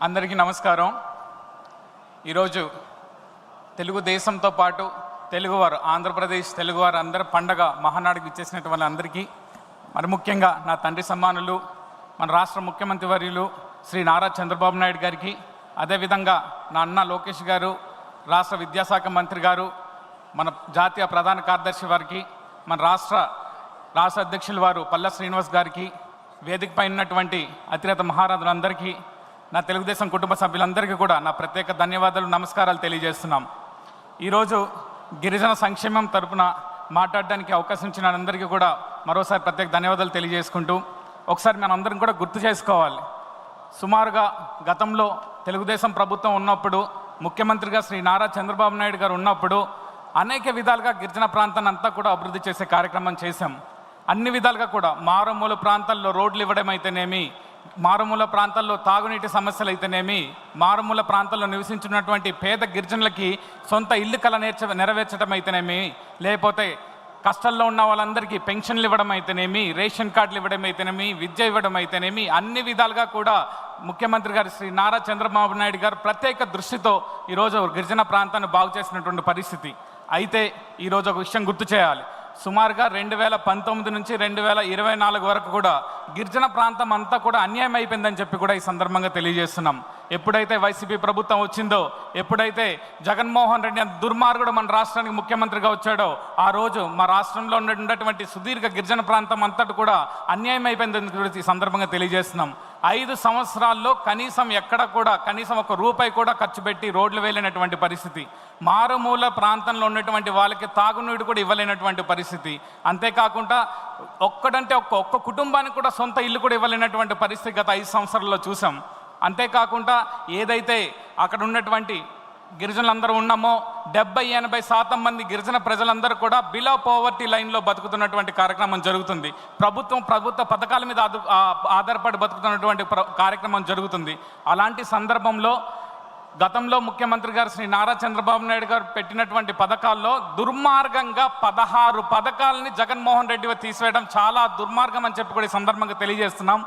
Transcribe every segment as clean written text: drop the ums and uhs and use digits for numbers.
అందరికీ నమస్కారం. ఈరోజు తెలుగుదేశంతో పాటు తెలుగువారు, ఆంధ్రప్రదేశ్ తెలుగువారు అందరి పండగ మహానాడుకు ఇచ్చేసినటువంటి వాళ్ళందరికీ, మరి ముఖ్యంగా నా తండ్రి సమానులు మన రాష్ట్ర ముఖ్యమంత్రి వర్యులు శ్రీ నారా చంద్రబాబు నాయుడు గారికి, అదేవిధంగా నా అన్న లోకేష్ గారు, రాష్ట్ర విద్యాశాఖ మంత్రి గారు, మన జాతీయ ప్రధాన కార్యదర్శి వారికి, మన రాష్ట్ర అధ్యక్షుల వారు పల్ల శ్రీనివాస్ గారికి, వేదికపై ఉన్నటువంటి అతిరథ మహారాజులందరికీ, నా తెలుగుదేశం కుటుంబ సభ్యులందరికీ కూడా నా ప్రత్యేక ధన్యవాదాలు, నమస్కారాలు తెలియజేస్తున్నాం. ఈరోజు గిరిజన సంక్షేమం తరపున మాట్లాడడానికి అవకాశం ఇచ్చిన అందరికీ కూడా మరోసారి ప్రత్యేక ధన్యవాదాలు తెలియజేసుకుంటూ, ఒకసారి మనం అందరం కూడా గుర్తు చేసుకోవాలి. సుమారుగా గతంలో తెలుగుదేశం ప్రభుత్వం ఉన్నప్పుడు, ముఖ్యమంత్రిగా శ్రీ నారా చంద్రబాబు నాయుడు గారు ఉన్నప్పుడు అనేక విధాలుగా గిరిజన ప్రాంతాన్ని అంతా కూడా అభివృద్ధి చేసే కార్యక్రమం చేశాం. అన్ని విధాలుగా కూడా మారుమూల ప్రాంతాల్లో రోడ్లు ఇవ్వడం అయితేనేమి, మారుమూల ప్రాంతాల్లో తాగునీటి సమస్యలు అయితేనేమి, మారుమూల ప్రాంతాల్లో నివసించినటువంటి పేద గిరిజనులకి సొంత ఇల్లు కల నెరవేర్చడం అయితేనేమి, లేకపోతే కష్టాల్లో ఉన్న వాళ్ళందరికీ పెన్షన్లు ఇవ్వడం అయితేనేమి, రేషన్ కార్డులు ఇవ్వడం అయితేనేమి, విద్య ఇవ్వడం అయితేనేమి, అన్ని విధాలుగా కూడా ముఖ్యమంత్రి గారు శ్రీ నారా చంద్రబాబు నాయుడు గారు ప్రత్యేక దృష్టితో ఈరోజు గిరిజన ప్రాంతాన్ని బాగు చేసినటువంటి పరిస్థితి. అయితే ఈరోజు ఒక విషయం గుర్తు చేయాలి. సుమారుగా 2019 నుంచి 2024 వరకు కూడా గిరిజన ప్రాంతం అంతా కూడా అన్యాయం అయిపోయిందని చెప్పి కూడా ఈ సందర్భంగా తెలియజేస్తున్నాం. ఎప్పుడైతే వైసీపీ ప్రభుత్వం వచ్చిందో, ఎప్పుడైతే జగన్మోహన్ రెడ్డి అంత దుర్మార్గుడు మన రాష్ట్రానికి ముఖ్యమంత్రిగా వచ్చాడో, ఆ రోజు మా రాష్ట్రంలో ఉన్నటువంటి సుదీర్ఘ గిరిజన ప్రాంతం అంతటి కూడా అన్యాయం అయిపోయిందని కూడా ఈ సందర్భంగా తెలియజేస్తున్నాం. 5 సంవత్సరాల్లో కనీసం ఎక్కడ కూడా కనీసం ₹1 కూడా ఖర్చు పెట్టి రోడ్లు వేయలేనటువంటి పరిస్థితి, మారుమూల ప్రాంతంలో ఉన్నటువంటి వాళ్ళకి తాగునీడు కూడా ఇవ్వలేనటువంటి పరిస్థితి, అంతేకాకుండా ఒక్క కుటుంబానికి కూడా సొంత ఇల్లు కూడా ఇవ్వలేనటువంటి పరిస్థితి గత 5 సంవత్సరాల్లో చూసాం. అంతేకాకుండా ఏదైతే అక్కడ ఉన్నటువంటి గిరిజనులందరూ ఉన్నామో 70-80% మంది గిరిజన ప్రజలందరూ కూడా బిలో పోవర్టీ లైన్లో బతుకుతున్నటువంటి కార్యక్రమం జరుగుతుంది. ప్రభుత్వ పథకాల మీద ఆధారపడి బతుకుతున్నటువంటి కార్యక్రమం జరుగుతుంది. అలాంటి సందర్భంలో గతంలో ముఖ్యమంత్రి గారు శ్రీ నారా చంద్రబాబు నాయుడు గారు పెట్టినటువంటి పథకాల్లో దుర్మార్గంగా 16 పథకాలని జగన్మోహన్ రెడ్డి తీసివేయడం చాలా దుర్మార్గం అని చెప్పి కూడా ఈ సందర్భంగా తెలియజేస్తున్నాం.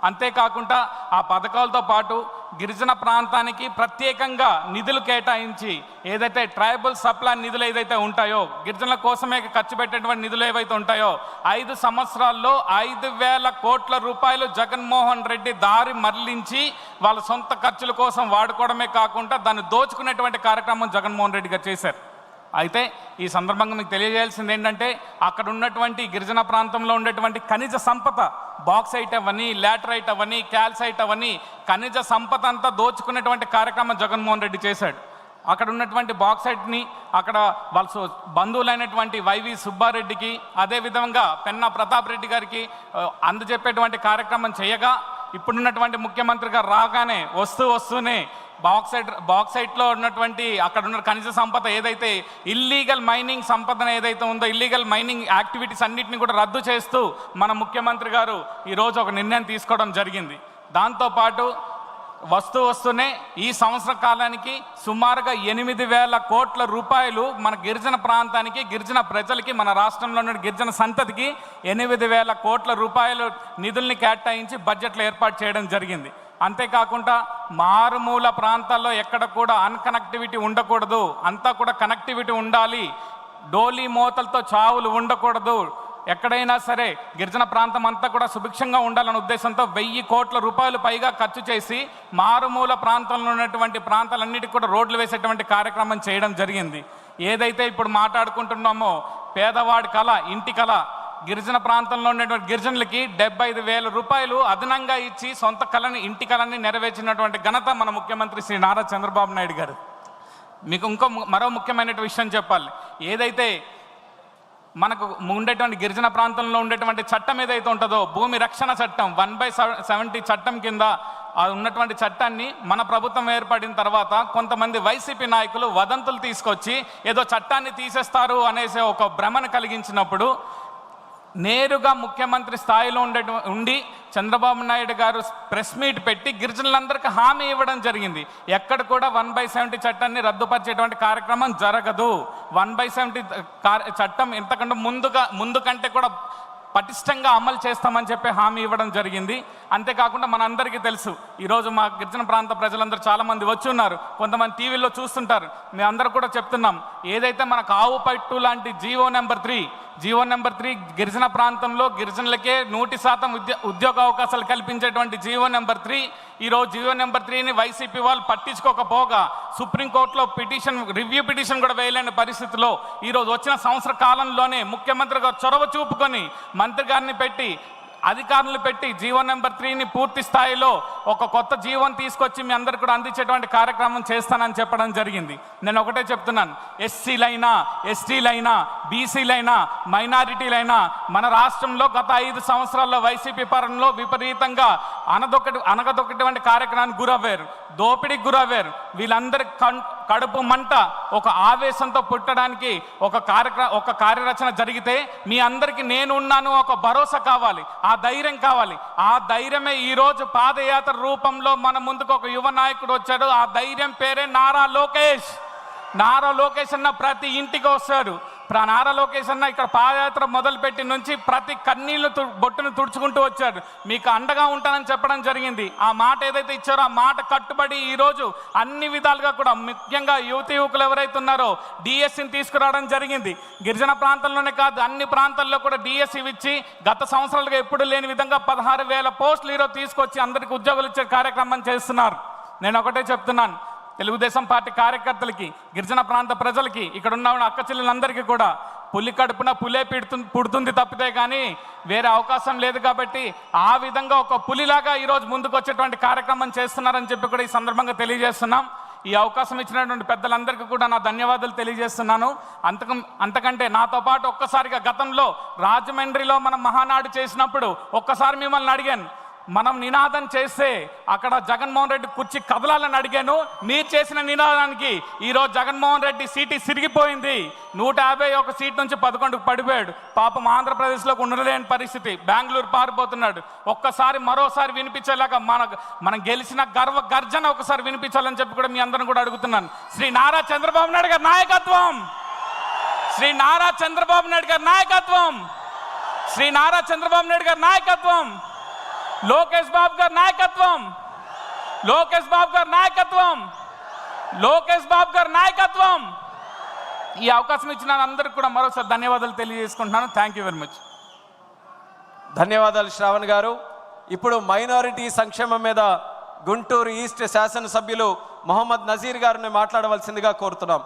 అంతేకాకుండా ఆ పథకాలతో పాటు గిరిజన ప్రాంతానికి ప్రత్యేకంగా నిధులు కేటాయించి, ఏదైతే ట్రైబల్ సప్లై నిధులు ఏదైతే ఉంటాయో, గిరిజనుల కోసమే ఖర్చు పెట్టేటువంటి నిధులు ఏవైతే ఉంటాయో, 5 సంవత్సరాల్లో 5,000 కోట్ల రూపాయలు జగన్మోహన్ రెడ్డి దారి మరలించి వాళ్ళ సొంత ఖర్చుల కోసం వాడుకోవడమే కాకుండా దాన్ని దోచుకునేటువంటి కార్యక్రమం జగన్మోహన్ రెడ్డి గారు చేశారు. అయితే ఈ సందర్భంగా మీకు తెలియజేయాల్సింది ఏంటంటే, అక్కడ ఉన్నటువంటి గిరిజన ప్రాంతంలో ఉండేటువంటి ఖనిజ సంపద, బాక్సైట్ అవని, లాటరైట్ అవని, క్యాల్సైట్ అవని, ఖనిజ సంపద అంతా దోచుకునేటువంటి కార్యక్రమం జగన్మోహన్ రెడ్డి చేశాడు. అక్కడ ఉన్నటువంటి బాక్సైట్ని అక్కడ వాళ్ళ బంధువులైనటువంటి వైవి సుబ్బారెడ్డికి, అదేవిధంగా పెన్నా ప్రతాప్ రెడ్డి గారికి అందజెప్పేటువంటి కార్యక్రమం చేయగా, ఇప్పుడున్నటువంటి ముఖ్యమంత్రి గారు రాగానే వస్తూనే బాక్సైట్లో ఉన్నటువంటి అక్కడ ఉన్న ఖనిజ సంపద ఏదైతే ఇల్లీగల్ మైనింగ్ సంపద ఏదైతే ఉందో, ఇల్లీగల్ మైనింగ్ యాక్టివిటీస్ అన్నింటినీ కూడా రద్దు చేస్తూ మన ముఖ్యమంత్రి గారు ఈరోజు ఒక నిర్ణయం తీసుకోవడం జరిగింది. దాంతోపాటు వస్తూనే ఈ సంవత్సర కాలానికి సుమారుగా 8,000 కోట్ల రూపాయలు మన గిరిజన ప్రాంతానికి, గిరిజన ప్రజలకి, మన రాష్ట్రంలో ఉన్న గిరిజన సంతతికి 8,000 కోట్ల రూపాయలు నిధుల్ని కేటాయించి బడ్జెట్లో ఏర్పాటు చేయడం జరిగింది. అంతేకాకుండా మారుమూల ప్రాంతాల్లో ఎక్కడ కూడా అన్కనెక్టివిటీ ఉండకూడదు, అంతా కూడా కనెక్టివిటీ ఉండాలి, డోలీ మోతలతో చావులు ఉండకూడదు, ఎక్కడైనా సరే గిరిజన ప్రాంతం అంతా కూడా సుభిక్షంగా ఉండాలనే ఉద్దేశంతో 1,000 కోట్ల రూపాయలు పైగా ఖర్చు చేసి మారుమూల ప్రాంతంలో ఉన్నటువంటి ప్రాంతాలన్నిటికీ కూడా రోడ్లు వేసేటువంటి కార్యక్రమం చేయడం జరిగింది. ఏదైతే ఇప్పుడు మాట్లాడుకుంటున్నామో పేదవాడి కళ, ఇంటి కళ, గిరిజన ప్రాంతంలో ఉన్నటువంటి గిరిజనులకి 75,000 రూపాయలు అదనంగా ఇచ్చి సొంత కళని, ఇంటి కళని నెరవేర్చినటువంటి ఘనత మన ముఖ్యమంత్రి శ్రీ నారా చంద్రబాబు నాయుడు గారు. మీకు మరో ముఖ్యమైన విషయం చెప్పాలి. ఏదైతే మనకు ఉండేటువంటి గిరిజన ప్రాంతంలో ఉండేటువంటి చట్టం ఏదైతే ఉంటుందో, భూమి రక్షణ చట్టం 1/70 చట్టం కింద ఉన్నటువంటి చట్టాన్ని మన ప్రభుత్వం ఏర్పడిన తర్వాత కొంతమంది వైసీపీ నాయకులు వదంతులు తీసుకొచ్చి ఏదో చట్టాన్ని తీసేస్తారు అనేసి ఒక భ్రమను కలిగించినప్పుడు, నేరుగా ముఖ్యమంత్రి స్థాయిలో ఉండి చంద్రబాబు నాయుడు గారు ప్రెస్ మీట్ పెట్టి గిరిజనులందరికీ హామీ ఇవ్వడం జరిగింది. ఎక్కడ కూడా 1/70 చట్టాన్ని రద్దుపరిచేటువంటి కార్యక్రమం జరగదు. 1/70 చట్టం ఇంతకంటే ముందు కంటే కూడా పటిష్టంగా అమలు చేస్తామని చెప్పి హామీ ఇవ్వడం జరిగింది. అంతేకాకుండా మనందరికీ తెలుసు ఈరోజు మా గిరిజన ప్రాంత ప్రజలందరూ చాలామంది వచ్చి ఉన్నారు, కొంతమంది టీవీల్లో చూస్తుంటారు. మేము అందరూ కూడా చెప్తున్నాం, ఏదైతే మనకు ఆవు పట్టు లాంటి జీవో నెంబర్ 3 గిరిజన ప్రాంతంలో గిరిజనులకే 100% ఉద్యోగ అవకాశాలు కల్పించేటువంటి జీవో నెంబర్ 3, ఈరోజు జీవో నెంబర్ 3ని వైసీపీ వాళ్ళు పట్టించుకోకపోగా సుప్రీంకోర్టులో రివ్యూ పిటిషన్ కూడా వేయలేని పరిస్థితిలో ఈరోజు వచ్చిన సంవత్సర కాలంలోనే ముఖ్యమంత్రి గారు చొరవ చూపుకొని మంత్రి గారిని పెట్టి అధికారులు పెట్టి జీవో నెంబర్ 3ని పూర్తి స్థాయిలో ఒక కొత్త జీవోని తీసుకొచ్చి మీ అందరికి కూడా అందించేటువంటి కార్యక్రమం చేస్తానని చెప్పడం జరిగింది. నేను ఒకటే చెప్తున్నాను, ఎస్సీలైనా, ఎస్టీలైనా, బీసీలైనా, మైనారిటీలైనా మన రాష్ట్రంలో గత 5 సంవత్సరాల్లో వైసీపీ పాలనలో విపరీతంగా అనగదొక్కటువంటి కార్యక్రమానికి గురవ్వారు, దోపిడీకి గురవ్వారు. వీళ్ళందరి కడుపు మంట ఒక ఆవేశంతో పుట్టడానికి ఒక కార్యరచన జరిగితే మీ అందరికీ నేను ఉన్నాను ఒక భరోసా కావాలి, ఆ ధైర్యం కావాలి. ఆ ధైర్యమే ఈరోజు పాదయాత్ర రూపంలో మన ముందుకు ఒక యువ నాయకుడు వచ్చాడు. ఆ ధైర్యం పేరే నారా లోకేష్. నారా లోకేష్ అన్న ప్రతి ఇంటికి వస్తాడు. నారా లోకేష్ అన్న ఇక్కడ పాదయాత్ర మొదలుపెట్టి నుంచి ప్రతి కన్నీళ్లు బొట్టును తుడుచుకుంటూ వచ్చాడు. మీకు అండగా ఉంటానని చెప్పడం జరిగింది. ఆ మాట ఏదైతే ఇచ్చారో ఆ మాట కట్టుబడి ఈరోజు అన్ని విధాలుగా కూడా ముఖ్యంగా యువకులు ఎవరైతే ఉన్నారో డిఎస్సిని తీసుకురావడం జరిగింది. గిరిజన ప్రాంతంలోనే కాదు అన్ని ప్రాంతాల్లో కూడా డిఎస్సి ఇచ్చి గత సంవత్సరాలుగా ఎప్పుడు లేని విధంగా 16,000 పోస్టులు ఈరోజు తీసుకొచ్చి అందరికీ ఉద్యోగాలు ఇచ్చే కార్యక్రమం చేస్తున్నారు. నేను ఒకటే చెప్తున్నాను, తెలుగుదేశం పార్టీ కార్యకర్తలకి, గిరిజన ప్రాంత ప్రజలకి, ఇక్కడ ఉన్న అక్క చెల్లెలందరికీ కూడా పులి కడుపున పులే పుడుతుంది తప్పితే కానీ వేరే అవకాశం లేదు. కాబట్టి ఆ విధంగా ఒక పులిలాగా ఈరోజు ముందుకు వచ్చేటువంటి కార్యక్రమం చేస్తున్నారని చెప్పి కూడా ఈ సందర్భంగా తెలియజేస్తున్నాం. ఈ అవకాశం ఇచ్చినటువంటి పెద్దలందరికీ కూడా నా ధన్యవాదాలు తెలియజేస్తున్నాను. అంతకంటే నాతో పాటు ఒక్కసారిగా గతంలో రాజమండ్రిలో మనం మహానాడు చేసినప్పుడు ఒక్కసారి మిమ్మల్ని అడిగాను, మనం నినాదం చేస్తే అక్కడ జగన్మోహన్ రెడ్డి కుర్చీ కదలాలని అడిగాను. మీరు చేసిన నినాదానికి ఈరోజు జగన్మోహన్ రెడ్డి సీటు సిరిగిపోయింది. 151 సీట్ నుంచి 11కు పడిపోయాడు. పాపం ఆంధ్రప్రదేశ్లోకి ఉండలేని పరిస్థితి, బెంగళూరు పారిపోతున్నాడు. ఒక్కసారి మరోసారి వినిపించేలాగా మనం గెలిచిన గర్వ గర్జన ఒకసారి వినిపించాలని చెప్పి కూడా మీ అందరం కూడా అడుగుతున్నాను. శ్రీ నారా చంద్రబాబు నాయుడు గారి నాయకత్వం, శ్రీ నారా చంద్రబాబు నాయుడు గారి నాయకత్వం, శ్రీ నారా చంద్రబాబు నాయుడు గారి నాయకత్వం, లోకేష్ బాబు గారి నాయకత్వం, లోకేష్ బాబు గారి నాయకత్వం, లోకేష్ బాబు గారి నాయకత్వం. ఈ అవకాశం ఇచ్చిన అందరికి కూడా మరోసారి ధన్యవాదాలు తెలియజేసుకుంటున్నాను. Thank you very much. ధన్యవాదాలు శ్రావణ్ గారు. ఇప్పుడు మైనారిటీ సంక్షేమం మీద గుంటూరు ఈస్ట్ శాసనసభ్యులు మొహమ్మద్ నజీర్ గారిని మాట్లాడవలసిందిగా కోరుతున్నాం.